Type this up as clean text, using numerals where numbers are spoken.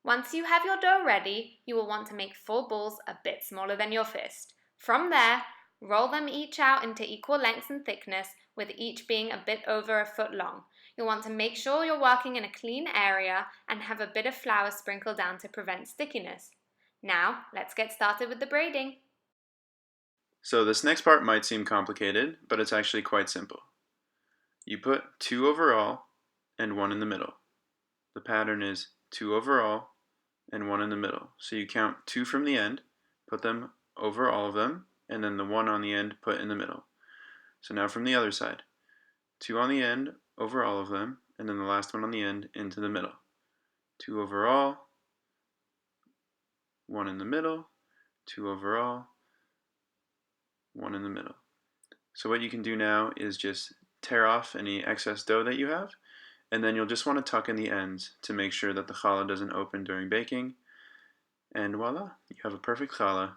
Once you have your dough ready, you will want to make 4 balls a bit smaller than your fist. From there, roll them each out into equal lengths and thickness, with each being a bit over a foot long. You'll want to make sure you're working in a clean area and have a bit of flour sprinkled down to prevent stickiness. Now, let's get started with the braiding. So this next part might seem complicated, but it's actually quite simple. You put 2 overall and 1 in the middle. The pattern is 2 overall and 1 in the middle. So you count 2 from the end, put them over all of them, and then the 1 on the end put in the middle. So now from the other side, 2 on the end over all of them, and then the last one on the end into the middle. 2 overall, 1 in the middle, 2 overall, 1 in the middle. So what you can do now is just tear off any excess dough that you have, and then you'll just want to tuck in the ends to make sure that the challah doesn't open during baking. And voila, you have a perfect challah.